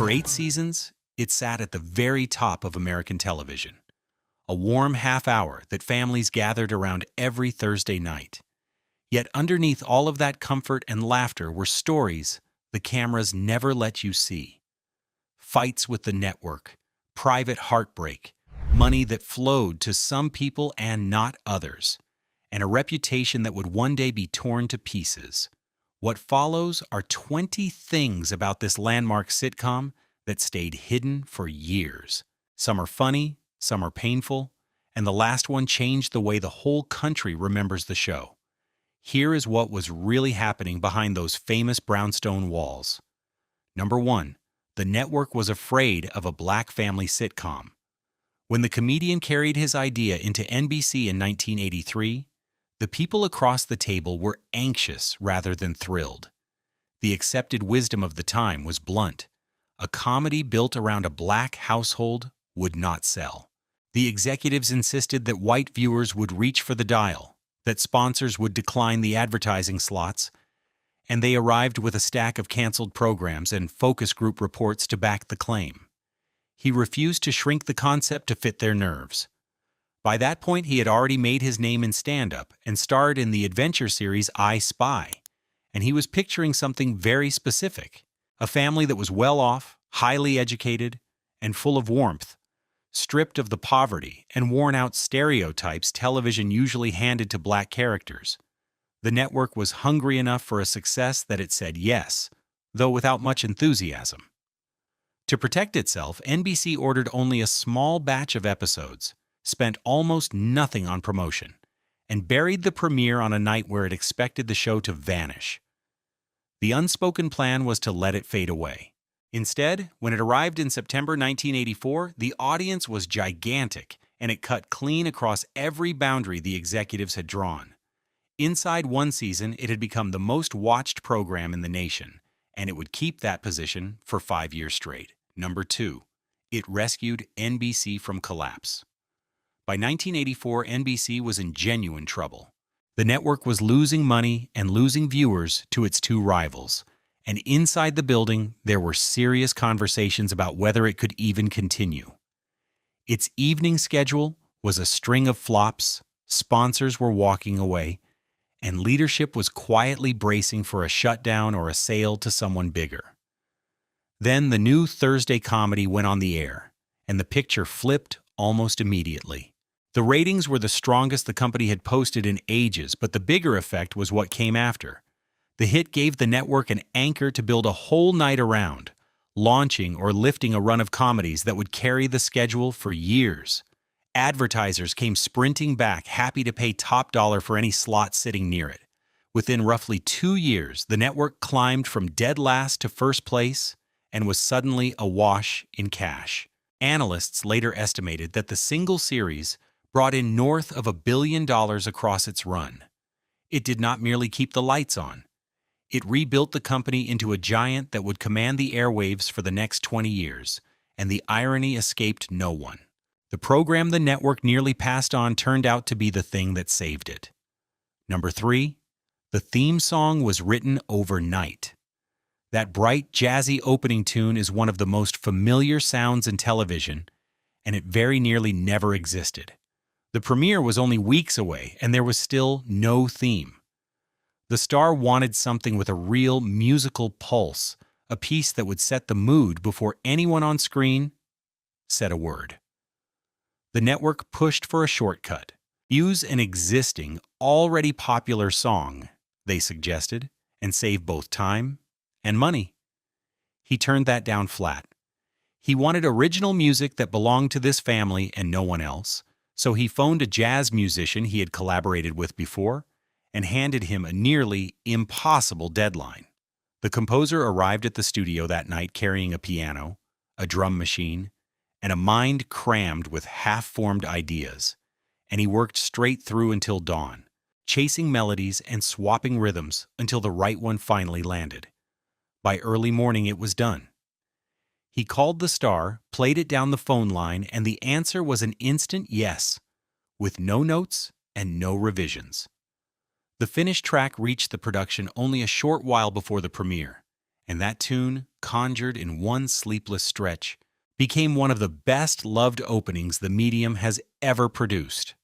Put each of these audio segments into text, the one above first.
For 8 seasons, it sat at the very top of American television. A warm half hour that families gathered around every Thursday night. Yet underneath all of that comfort and laughter were stories the cameras never let you see. Fights with the network, private heartbreak, money that flowed to some people and not others, and a reputation that would one day be torn to pieces. What follows are 20 things about this landmark sitcom that stayed hidden for years. Some are funny, some are painful, and the last one changed the way the whole country remembers the show. Here is what was really happening behind those famous brownstone walls. Number 1. The network was afraid of a black family sitcom. When the comedian carried his idea into NBC in 1983, the people across the table were anxious rather than thrilled. The accepted wisdom of the time was blunt. A comedy built around a black household would not sell. The executives insisted that white viewers would reach for the dial, that sponsors would decline the advertising slots, and they arrived with a stack of canceled programs and focus group reports to back the claim. He refused to shrink the concept to fit their nerves. By that point, he had already made his name in stand-up and starred in the adventure series I Spy, and he was picturing something very specific, a family that was well off, highly educated, and full of warmth, stripped of the poverty and worn-out stereotypes television usually handed to black characters. The network was hungry enough for a success that it said yes, though without much enthusiasm. To protect itself, NBC ordered only a small batch of episodes, spent almost nothing on promotion, and buried the premiere on a night where it expected the show to vanish. The unspoken plan was to let it fade away. Instead, when it arrived in September 1984, the audience was gigantic, and it cut clean across every boundary the executives had drawn. Inside one season, it had become the most watched program in the nation, and it would keep that position for 5 years straight. Number 2. It rescued NBC from collapse. By 1984, NBC was in genuine trouble. The network was losing money and losing viewers to its two rivals, and inside the building, there were serious conversations about whether it could even continue. Its evening schedule was a string of flops, sponsors were walking away, and leadership was quietly bracing for a shutdown or a sale to someone bigger. Then the new Thursday comedy went on the air, and the picture flipped almost immediately. The ratings were the strongest the company had posted in ages, but the bigger effect was what came after. The hit gave the network an anchor to build a whole night around, launching or lifting a run of comedies that would carry the schedule for years. Advertisers came sprinting back, happy to pay top dollar for any slot sitting near it. Within roughly 2 years, the network climbed from dead last to first place and was suddenly awash in cash. Analysts later estimated that the single series brought in north of $1 billion across its run. It did not merely keep the lights on. It rebuilt the company into a giant that would command the airwaves for the next 20 years, and the irony escaped no one. The program the network nearly passed on turned out to be the thing that saved it. Number 3. The theme song was written overnight. That bright, jazzy opening tune is one of the most familiar sounds in television, and it very nearly never existed. The premiere was only weeks away, and there was still no theme. The star wanted something with a real musical pulse, a piece that would set the mood before anyone on screen said a word. The network pushed for a shortcut. Use an existing, already popular song, they suggested, and save both time and money. He turned that down flat. He wanted original music that belonged to this family and no one else, so he phoned a jazz musician he had collaborated with before and handed him a nearly impossible deadline. The composer arrived at the studio that night carrying a piano, a drum machine, and a mind crammed with half-formed ideas, and he worked straight through until dawn, chasing melodies and swapping rhythms until the right one finally landed. By early morning, it was done. He called the star, played it down the phone line, and the answer was an instant yes, with no notes and no revisions. The finished track reached the production only a short while before the premiere, And that tune, conjured in one sleepless stretch, became one of the best-loved openings the medium has ever produced.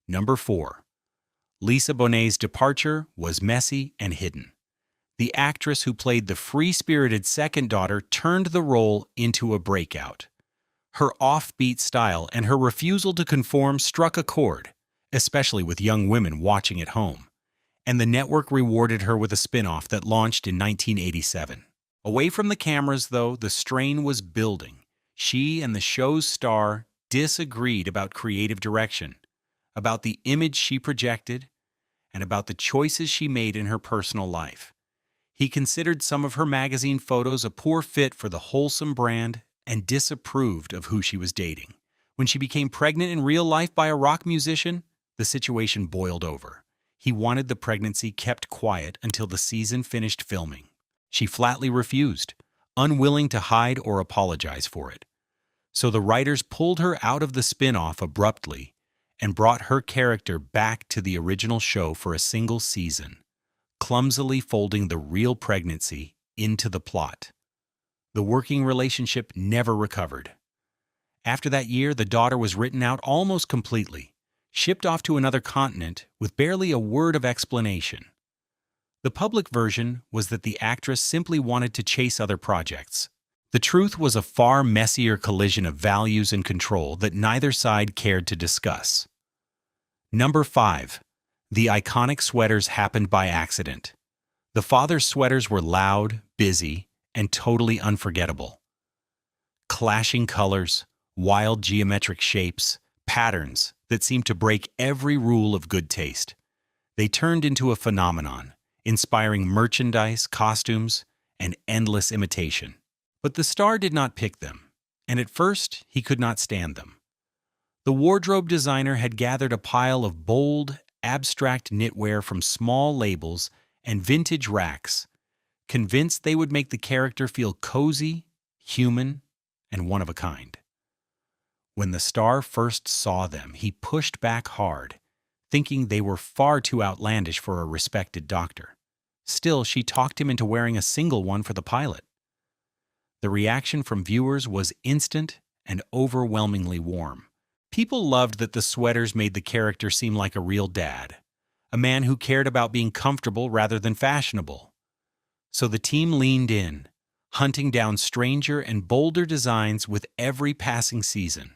Number 4. Lisa Bonet's departure was messy and hidden. The actress who played the free-spirited second daughter turned the role into a breakout. Her offbeat style and her refusal to conform struck a chord, especially with young women watching at home. And the network rewarded her with a spin-off that launched in 1987. Away from the cameras, though, the strain was building. She and the show's star disagreed about creative direction, about the image she projected, and about the choices she made in her personal life. He considered some of her magazine photos a poor fit for the wholesome brand and disapproved of who she was dating. When she became pregnant in real life by a rock musician, the situation boiled over. He wanted the pregnancy kept quiet until the season finished filming. She flatly refused, unwilling to hide or apologize for it. So the writers pulled her out of the spin-off abruptly and brought her character back to the original show for a single season, clumsily folding the real pregnancy into the plot. The working relationship never recovered. After that year, the daughter was written out almost completely, shipped off to another continent with barely a word of explanation. The public version was that the actress simply wanted to chase other projects. The truth was a far messier collision of values and control that neither side cared to discuss. Number 5. The iconic sweaters happened by accident. The father's sweaters were loud, busy, and totally unforgettable. Clashing colors, wild geometric shapes, patterns that seemed to break every rule of good taste. They turned into a phenomenon, inspiring merchandise, costumes, and endless imitation. But the star did not pick them, and at first he could not stand them. The wardrobe designer had gathered a pile of bold, abstract knitwear from small labels and vintage racks, convinced they would make the character feel cozy, human, and one of a kind. When the star first saw them, he pushed back hard, thinking they were far too outlandish for a respected doctor. Still, she talked him into wearing a single one for the pilot. The reaction from viewers was instant and overwhelmingly warm. People loved that the sweaters made the character seem like a real dad, a man who cared about being comfortable rather than fashionable. So the team leaned in, hunting down stranger and bolder designs with every passing season.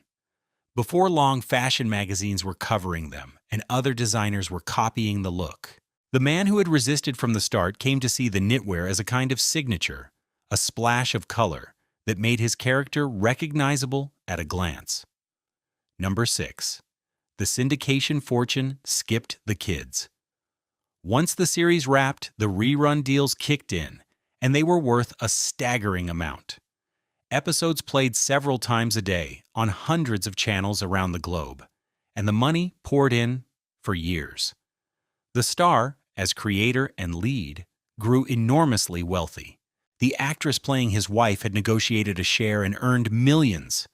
Before long, fashion magazines were covering them, and other designers were copying the look. The man who had resisted from the start came to see the knitwear as a kind of signature, a splash of color that made his character recognizable at a glance. Number 6. The syndication fortune skipped the kids. Once the series wrapped, the rerun deals kicked in, and they were worth a staggering amount. Episodes played several times a day on hundreds of channels around the globe, and the money poured in for years. The star, as creator and lead, grew enormously wealthy. The actress playing his wife had negotiated a share and earned millions.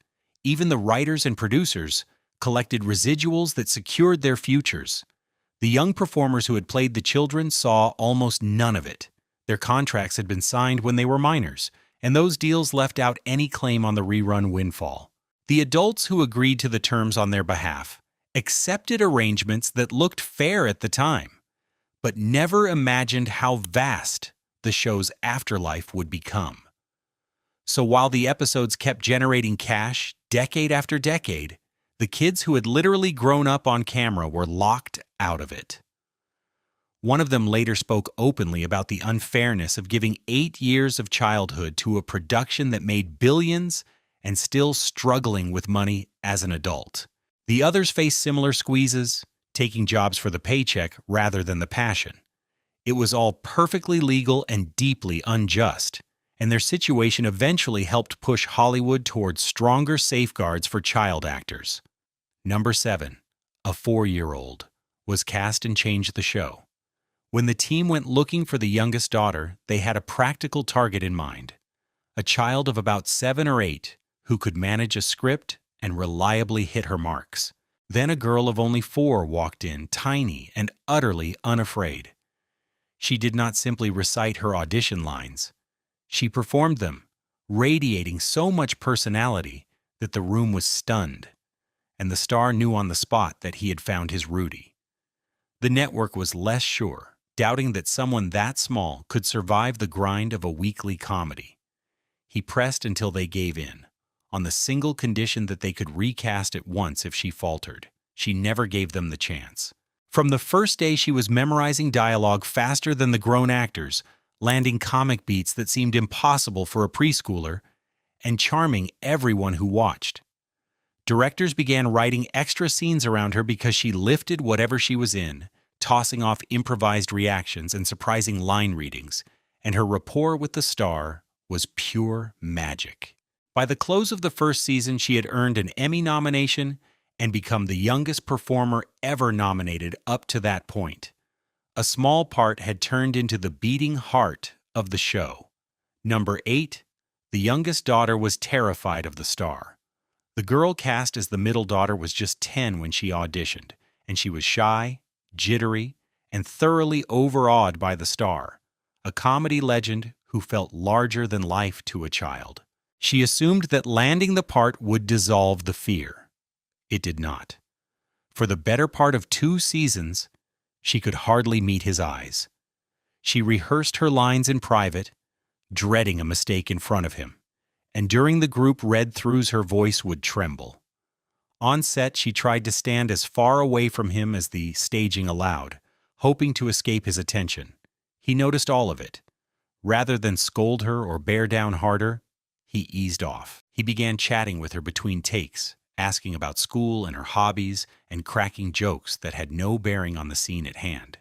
Even the writers and producers collected residuals that secured their futures. The young performers who had played the children saw almost none of it. Their contracts had been signed when they were minors, and those deals left out any claim on the rerun windfall. The adults who agreed to the terms on their behalf accepted arrangements that looked fair at the time, but never imagined how vast the show's afterlife would become. So while the episodes kept generating cash decade after decade, the kids who had literally grown up on camera were locked out of it. One of them later spoke openly about the unfairness of giving 8 years of childhood to a production that made billions and still struggling with money as an adult. The others faced similar squeezes, taking jobs for the paycheck rather than the passion. It was all perfectly legal and deeply unjust, and their situation eventually helped push Hollywood towards stronger safeguards for child actors. Number 7. A 4-year-old was cast and changed the show. When the team went looking for the youngest daughter, they had a practical target in mind, a child of about 7 or 8 who could manage a script and reliably hit her marks. Then a girl of only 4 walked in, tiny and utterly unafraid. She did not simply recite her audition lines. She performed them, radiating so much personality that the room was stunned, and the star knew on the spot that he had found his Rudy. The network was less sure, doubting that someone that small could survive the grind of a weekly comedy. He pressed until they gave in, on the single condition that they could recast at once if she faltered. She never gave them the chance. From the first day, she was memorizing dialogue faster than the grown actors, landing comic beats that seemed impossible for a preschooler, and charming everyone who watched. Directors began writing extra scenes around her because she lifted whatever she was in, tossing off improvised reactions and surprising line readings, and her rapport with the star was pure magic. By the close of the first season, she had earned an Emmy nomination and become the youngest performer ever nominated up to that point. A small part had turned into the beating heart of the show. Number 8, the youngest daughter was terrified of the star. The girl cast as the middle daughter was just 10 when she auditioned, and she was shy, jittery, and thoroughly overawed by the star, a comedy legend who felt larger than life to a child. She assumed that landing the part would dissolve the fear. It did not. For the better part of 2 seasons, she could hardly meet his eyes. She rehearsed her lines in private, dreading a mistake in front of him, and during the group read-throughs her voice would tremble. On set, she tried to stand as far away from him as the staging allowed, hoping to escape his attention. He noticed all of it. Rather than scold her or bear down harder, he eased off. He began chatting with her between takes, asking about school and her hobbies, and cracking jokes that had no bearing on the scene at hand.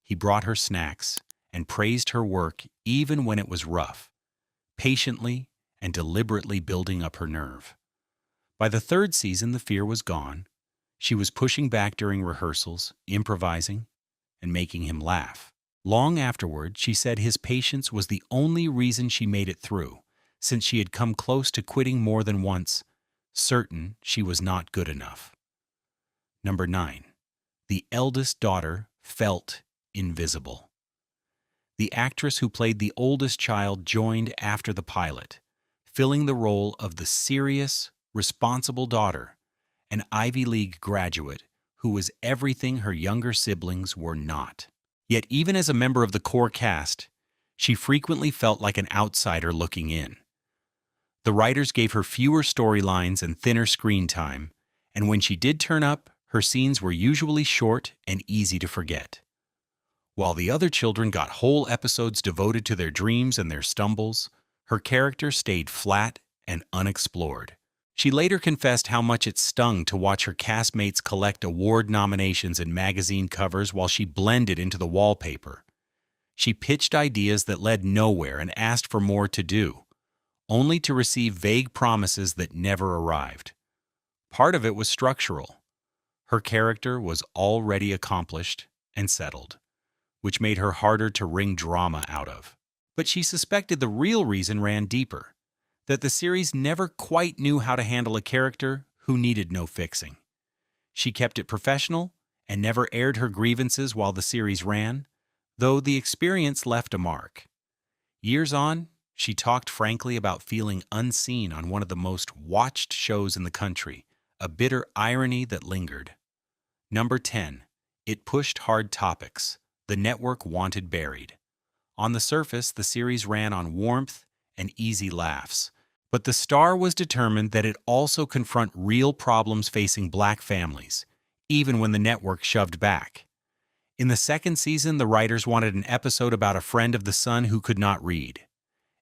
He brought her snacks and praised her work even when it was rough, patiently and deliberately building up her nerve. By the 3rd season, the fear was gone. She was pushing back during rehearsals, improvising, and making him laugh. Long afterward, she said his patience was the only reason she made it through, since she had come close to quitting more than once, certain she was not good enough. Number 9. The eldest daughter felt invisible. The actress who played the oldest child joined after the pilot, filling the role of the serious, responsible daughter, an Ivy League graduate who was everything her younger siblings were not. Yet even as a member of the core cast, she frequently felt like an outsider looking in. The writers gave her fewer storylines and thinner screen time, and when she did turn up, her scenes were usually short and easy to forget. While the other children got whole episodes devoted to their dreams and their stumbles, her character stayed flat and unexplored. She later confessed how much it stung to watch her castmates collect award nominations and magazine covers while she blended into the wallpaper. She pitched ideas that led nowhere and asked for more to do, only to receive vague promises that never arrived. Part of it was structural. Her character was already accomplished and settled, which made her harder to wring drama out of. But she suspected the real reason ran deeper, that the series never quite knew how to handle a character who needed no fixing. She kept it professional and never aired her grievances while the series ran, though the experience left a mark. Years on, she talked frankly about feeling unseen on one of the most watched shows in the country, a bitter irony that lingered. Number 10. It pushed hard topics the network wanted buried. On the surface, the series ran on warmth and easy laughs, but the star was determined that it also confront real problems facing Black families, even when the network shoved back. In the 2nd season, the writers wanted an episode about a friend of the son who could not read.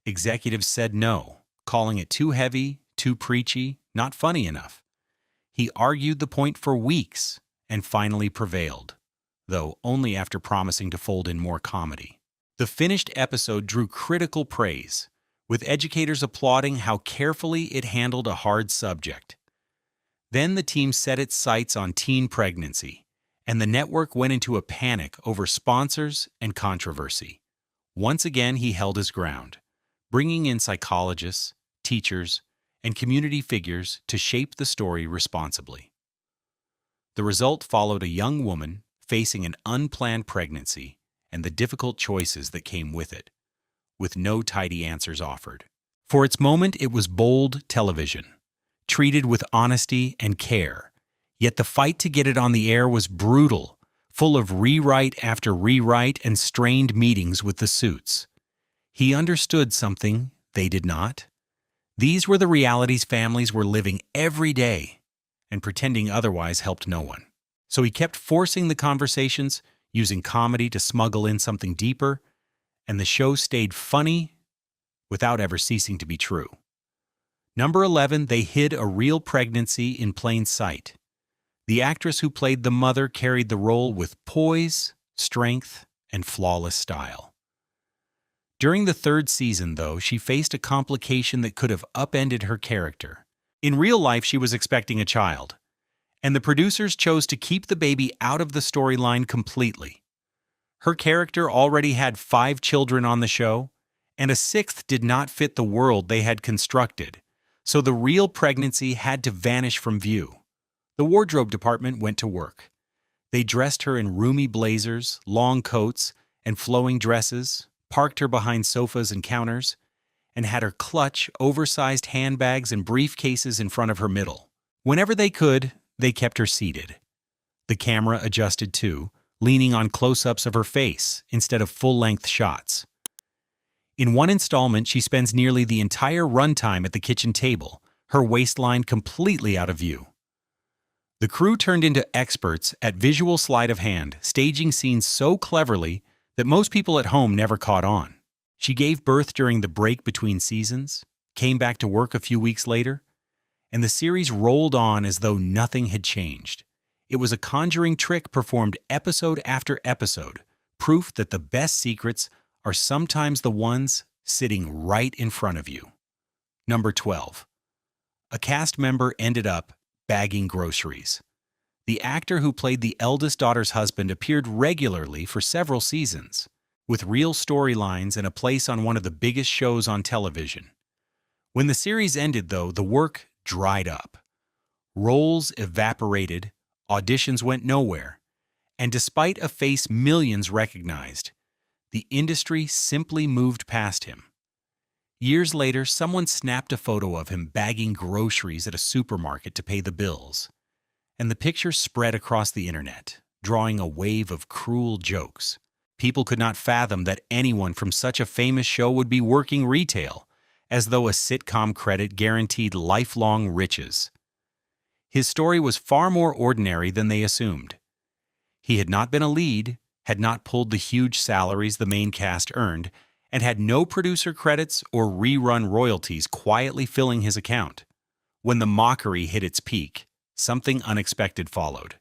Executives said no, calling it too heavy, too preachy, not funny enough. He argued the point for weeks and finally prevailed, though only after promising to fold in more comedy. The finished episode drew critical praise, with educators applauding how carefully it handled a hard subject. Then the team set its sights on teen pregnancy, and the network went into a panic over sponsors and controversy. Once again, he held his ground, bringing in psychologists, teachers, and community figures to shape the story responsibly. The result followed a young woman facing an unplanned pregnancy and the difficult choices that came with it. with no tidy answers offered. For its moment, it was bold television, treated with honesty and care. Yet the fight to get it on the air was brutal, full of rewrite after rewrite and strained meetings with the suits. He understood something they did not. These were the realities families were living every day, and pretending otherwise helped no one. So he kept forcing the conversations, using comedy to smuggle in something deeper, and the show stayed funny without ever ceasing to be true. Number 11, they hid a real pregnancy in plain sight. The actress who played the mother carried the role with poise, strength, and flawless style. During the third season, though, she faced a complication that could have upended her character. In real life, she was expecting a child, and the producers chose to keep the baby out of the storyline completely. Her character already had 5 children on the show, and a 6th did not fit the world they had constructed, so the real pregnancy had to vanish from view. The wardrobe department went to work. They dressed her in roomy blazers, long coats, and flowing dresses, parked her behind sofas and counters, and had her clutch oversized handbags and briefcases in front of her middle. Whenever they could, they kept her seated. The camera adjusted too, leaning on close-ups of her face instead of full-length shots. In one installment, she spends nearly the entire runtime at the kitchen table, her waistline completely out of view. The crew turned into experts at visual sleight of hand, staging scenes so cleverly that most people at home never caught on. She gave birth during the break between seasons, came back to work a few weeks later, and the series rolled on as though nothing had changed. It was a conjuring trick performed episode after episode, proof that the best secrets are sometimes the ones sitting right in front of you. Number 12. A cast member ended up bagging groceries. The actor who played the eldest daughter's husband appeared regularly for several seasons, with real storylines and a place on one of the biggest shows on television. When the series ended, though, the work dried up. Roles evaporated, auditions went nowhere, and despite a face millions recognized, the industry simply moved past him. Years later, someone snapped a photo of him bagging groceries at a supermarket to pay the bills, and the picture spread across the internet, drawing a wave of cruel jokes. People could not fathom that anyone from such a famous show would be working retail, as though a sitcom credit guaranteed lifelong riches. His story was far more ordinary than they assumed. He had not been a lead, had not pulled the huge salaries the main cast earned, and had no producer credits or rerun royalties quietly filling his account. When the mockery hit its peak, something unexpected followed.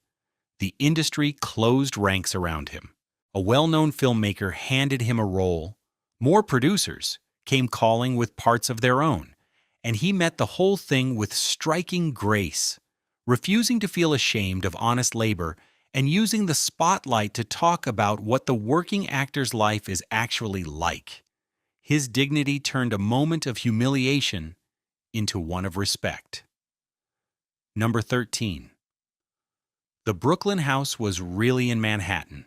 The industry closed ranks around him. A well-known filmmaker handed him a role. More producers came calling with parts of their own, and he met the whole thing with striking grace, refusing to feel ashamed of honest labor and using the spotlight to talk about what the working actor's life is actually like. His dignity turned a moment of humiliation into one of respect. Number 13. The Brooklyn house was really in Manhattan.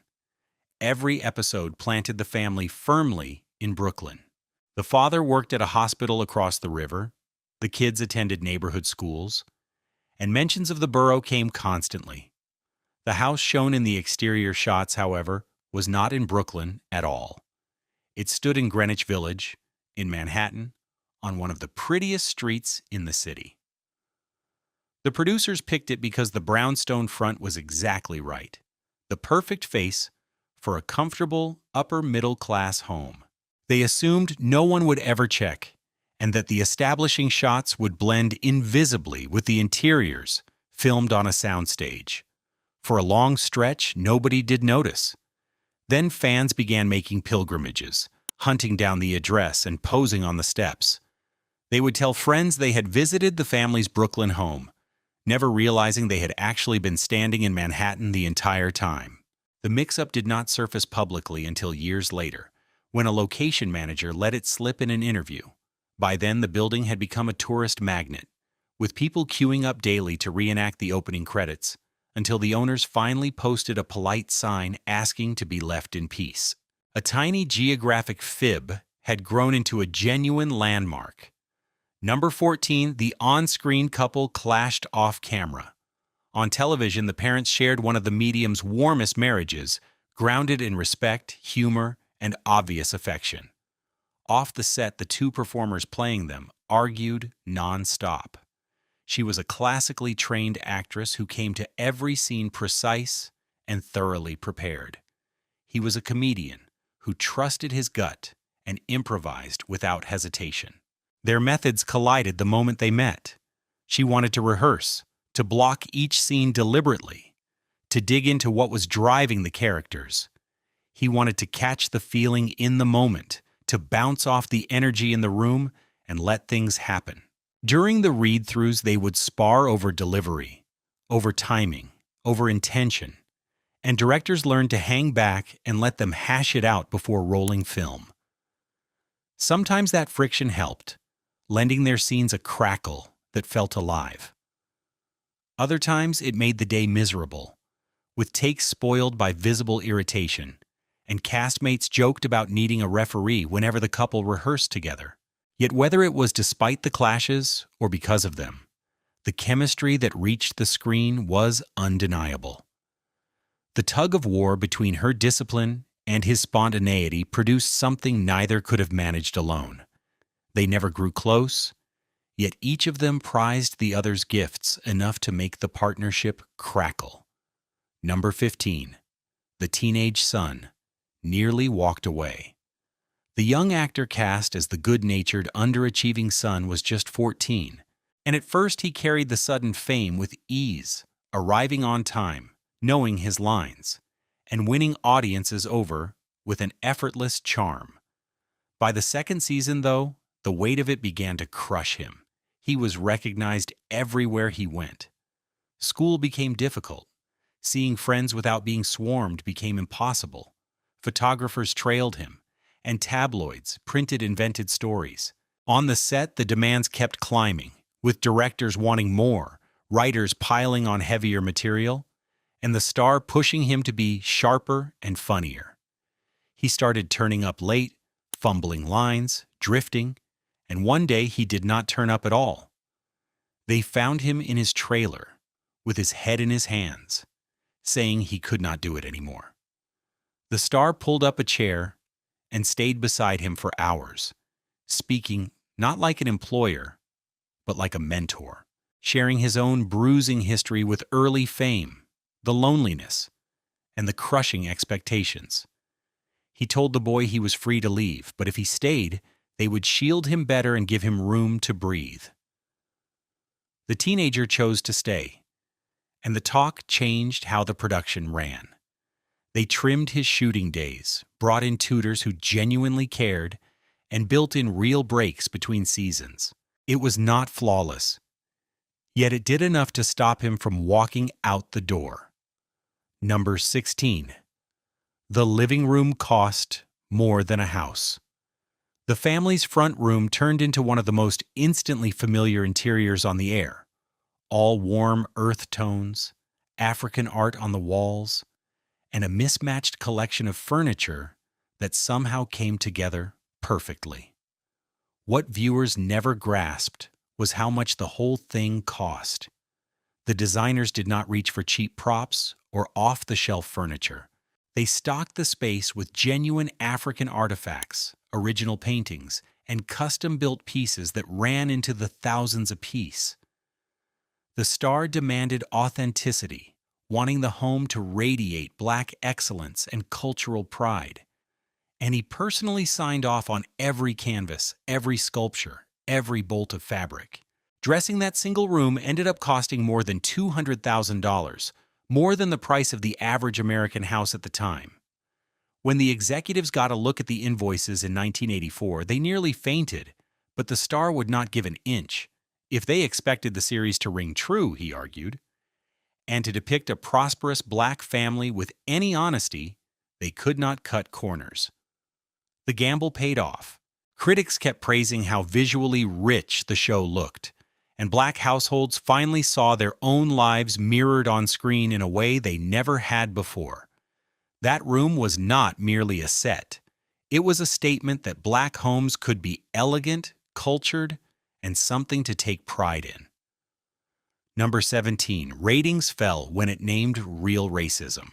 Every episode planted the family firmly in Brooklyn. The father worked at a hospital across the river, the kids attended neighborhood schools, and mentions of the borough came constantly. The house shown in the exterior shots, however, was not in Brooklyn at all. It stood in Greenwich Village, in Manhattan, on one of the prettiest streets in the city. The producers picked it because the brownstone front was exactly right, the perfect face for a comfortable, upper-middle-class home. They assumed no one would ever check, and that the establishing shots would blend invisibly with the interiors filmed on a soundstage. For a long stretch, nobody did notice. Then fans began making pilgrimages, hunting down the address and posing on the steps. They would tell friends they had visited the family's Brooklyn home, never realizing they had actually been standing in Manhattan the entire time. The mix-up did not surface publicly until years later, when a location manager let it slip in an interview. By then, the building had become a tourist magnet, with people queuing up daily to reenact the opening credits, until the owners finally posted a polite sign asking to be left in peace. A tiny geographic fib had grown into a genuine landmark. Number 14, the on-screen couple clashed off-camera. On television, the parents shared one of the medium's warmest marriages, grounded in respect, humor, and obvious affection. Off the set, the two performers playing them argued non-stop. She was a classically trained actress who came to every scene precise and thoroughly prepared. He was a comedian who trusted his gut and improvised without hesitation. Their methods collided the moment they met. She wanted to rehearse, to block each scene deliberately, to dig into what was driving the characters. He wanted to catch the feeling in the moment, to bounce off the energy in the room and let things happen. During the read-throughs, they would spar over delivery, over timing, over intention, and directors learned to hang back and let them hash it out before rolling film. Sometimes that friction helped, lending their scenes a crackle that felt alive. Other times it made the day miserable, with takes spoiled by visible irritation, and castmates joked about needing a referee whenever the couple rehearsed together. Yet whether it was despite the clashes or because of them, the chemistry that reached the screen was undeniable. The tug-of-war between her discipline and his spontaneity produced something neither could have managed alone. They never grew close, yet each of them prized the other's gifts enough to make the partnership crackle. Number 15, the teenage son, nearly walked away. The young actor cast as the good-natured, underachieving son was just 14, and at first he carried the sudden fame with ease, arriving on time, knowing his lines, and winning audiences over with an effortless charm. By the second season, though, the weight of it began to crush him. He was recognized everywhere he went. School became difficult. Seeing friends without being swarmed became impossible. Photographers trailed him, and tabloids printed invented stories. On the set, the demands kept climbing, with directors wanting more, writers piling on heavier material, and the star pushing him to be sharper and funnier. He started turning up late, fumbling lines, drifting, and one day he did not turn up at all. They found him in his trailer, with his head in his hands, saying he could not do it anymore. The star pulled up a chair and stayed beside him for hours, speaking not like an employer, but like a mentor, sharing his own bruising history with early fame, the loneliness, and the crushing expectations. He told the boy he was free to leave, but if he stayed, they would shield him better and give him room to breathe. The teenager chose to stay, and the talk changed how the production ran. They trimmed his shooting days, brought in tutors who genuinely cared, and built in real breaks between seasons. It was not flawless, yet it did enough to stop him from walking out the door. Number 16. The living room cost more than a house. The family's front room turned into one of the most instantly familiar interiors on the air. All warm earth tones, African art on the walls, and a mismatched collection of furniture that somehow came together perfectly. What viewers never grasped was how much the whole thing cost. The designers did not reach for cheap props or off-the-shelf furniture. They stocked the space with genuine African artifacts, original paintings, and custom-built pieces that ran into the thousands apiece. The star demanded authenticity, wanting the home to radiate Black excellence and cultural pride. And he personally signed off on every canvas, every sculpture, every bolt of fabric. Dressing that single room ended up costing more than $200,000, more than the price of the average American house at the time. When the executives got a look at the invoices in 1984, they nearly fainted, but the star would not give an inch. If they expected the series to ring true, he argued, and to depict a prosperous Black family with any honesty, they could not cut corners. The gamble paid off. Critics kept praising how visually rich the show looked, and Black households finally saw their own lives mirrored on screen in a way they never had before. That room was not merely a set. It was a statement that Black homes could be elegant, cultured, and something to take pride in. Number 17, ratings fell when it named real racism.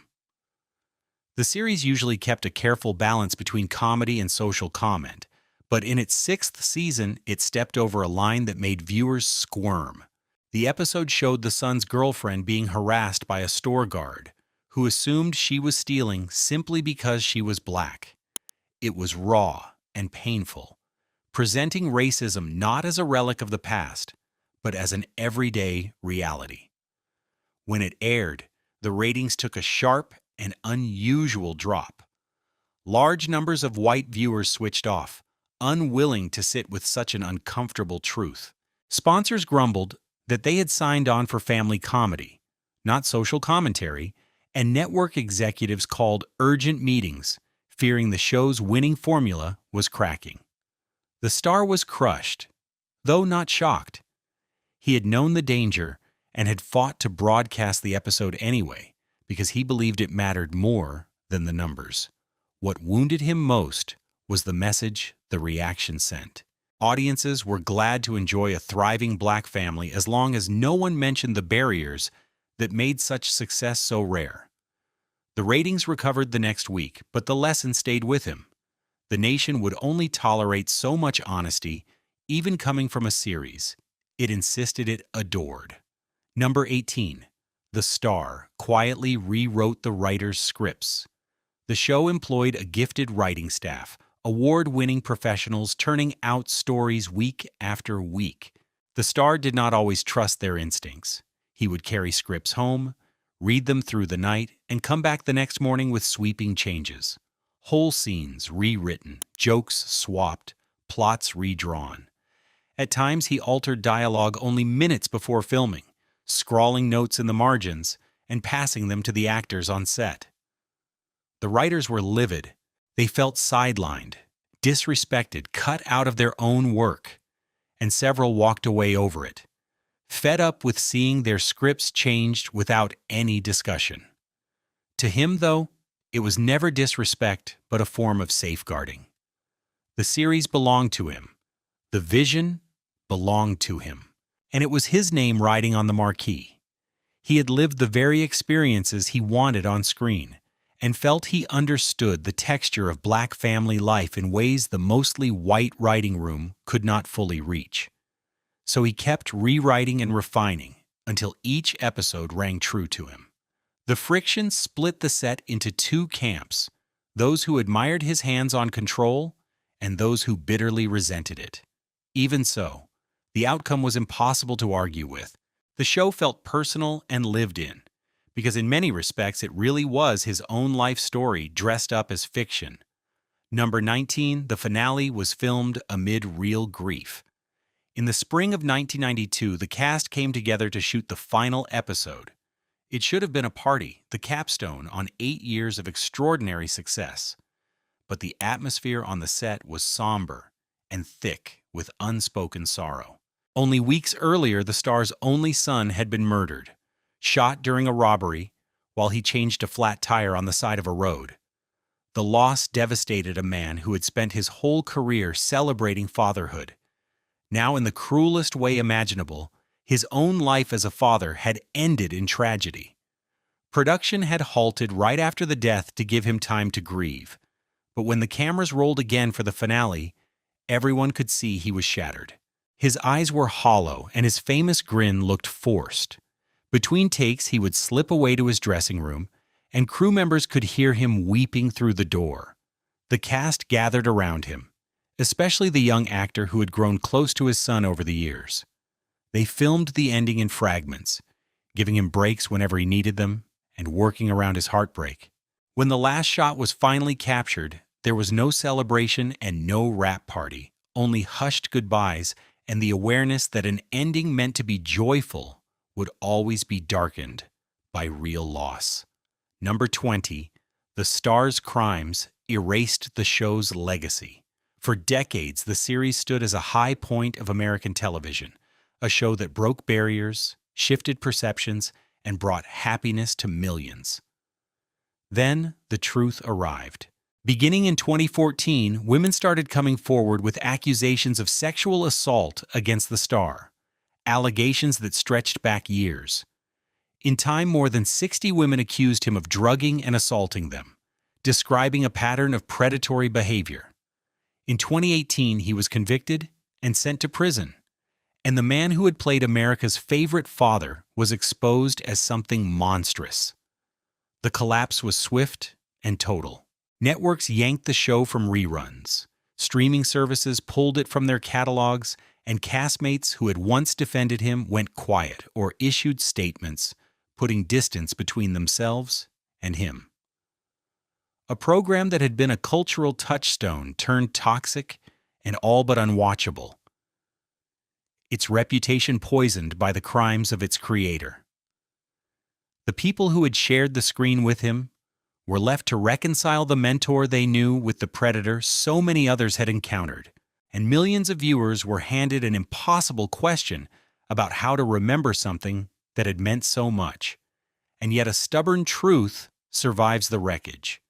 The series usually kept a careful balance between comedy and social comment, but in its sixth season, it stepped over a line that made viewers squirm. The episode showed the son's girlfriend being harassed by a store guard, who assumed she was stealing simply because she was Black. It was raw and painful, presenting racism not as a relic of the past, but as an everyday reality. When it aired, the ratings took a sharp and unusual drop. Large numbers of white viewers switched off, unwilling to sit with such an uncomfortable truth. Sponsors grumbled that they had signed on for family comedy, not social commentary, and network executives called urgent meetings, fearing the show's winning formula was cracking. The star was crushed, though not shocked. He had known the danger and had fought to broadcast the episode anyway, because he believed it mattered more than the numbers. What wounded him most was the message the reaction sent. Audiences were glad to enjoy a thriving Black family as long as no one mentioned the barriers that made such success so rare. The ratings recovered the next week, but the lesson stayed with him. The nation would only tolerate so much honesty, even coming from a series it insisted it adored. Number 18. The Star quietly rewrote the writers' scripts. The show employed a gifted writing staff, award-winning professionals turning out stories week after week. The Star did not always trust their instincts. He would carry scripts home, read them through the night, and come back the next morning with sweeping changes. Whole scenes rewritten, jokes swapped, plots redrawn. At times, he altered dialogue only minutes before filming, scrawling notes in the margins and passing them to the actors on set. The writers were livid. They felt sidelined, disrespected, cut out of their own work, and several walked away over it, fed up with seeing their scripts changed without any discussion. To him, though, it was never disrespect but a form of safeguarding. The series belonged to him. The vision belonged to him, and it was his name riding on the marquee. He had lived the very experiences he wanted on screen, and felt he understood the texture of Black family life in ways the mostly white writing room could not fully reach. So he kept rewriting and refining until each episode rang true to him. The friction split the set into two camps, those who admired his hands-on control and those who bitterly resented it. Even so, the outcome was impossible to argue with. The show felt personal and lived in, because in many respects it really was his own life story dressed up as fiction. Number 19, the finale was filmed amid real grief. In the spring of 1992, the cast came together to shoot the final episode. It should have been a party, the capstone on 8 years of extraordinary success. But the atmosphere on the set was somber and thick with unspoken sorrow. Only weeks earlier, the star's only son had been murdered, shot during a robbery while he changed a flat tire on the side of a road. The loss devastated a man who had spent his whole career celebrating fatherhood. Now, in the cruelest way imaginable, his own life as a father had ended in tragedy. Production had halted right after the death to give him time to grieve. But when the cameras rolled again for the finale, everyone could see he was shattered. His eyes were hollow, and his famous grin looked forced. Between takes, he would slip away to his dressing room, and crew members could hear him weeping through the door. The cast gathered around him, especially the young actor who had grown close to his son over the years. They filmed the ending in fragments, giving him breaks whenever he needed them, and working around his heartbreak. When the last shot was finally captured, there was no celebration and no wrap party, only hushed goodbyes and the awareness that an ending meant to be joyful would always be darkened by real loss. Number 20, the star's crimes erased the show's legacy. For decades, the series stood as a high point of American television, a show that broke barriers, shifted perceptions, and brought happiness to millions. Then the truth arrived. Beginning in 2014, women started coming forward with accusations of sexual assault against the star, allegations that stretched back years. In time, more than 60 women accused him of drugging and assaulting them, describing a pattern of predatory behavior. In 2018, he was convicted and sent to prison, and the man who had played America's favorite father was exposed as something monstrous. The collapse was swift and total. Networks yanked the show from reruns. Streaming services pulled it from their catalogs, and castmates who had once defended him went quiet or issued statements, putting distance between themselves and him. A program that had been a cultural touchstone turned toxic and all but unwatchable, its reputation poisoned by the crimes of its creator. The people who had shared the screen with him were left to reconcile the mentor they knew with the predator so many others had encountered, and millions of viewers were handed an impossible question about how to remember something that had meant so much. And yet a stubborn truth survives the wreckage.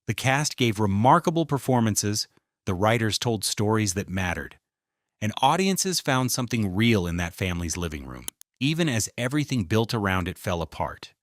The cast gave remarkable performances, the writers told stories that mattered, and audiences found something real in that family's living room, even as everything built around it fell apart.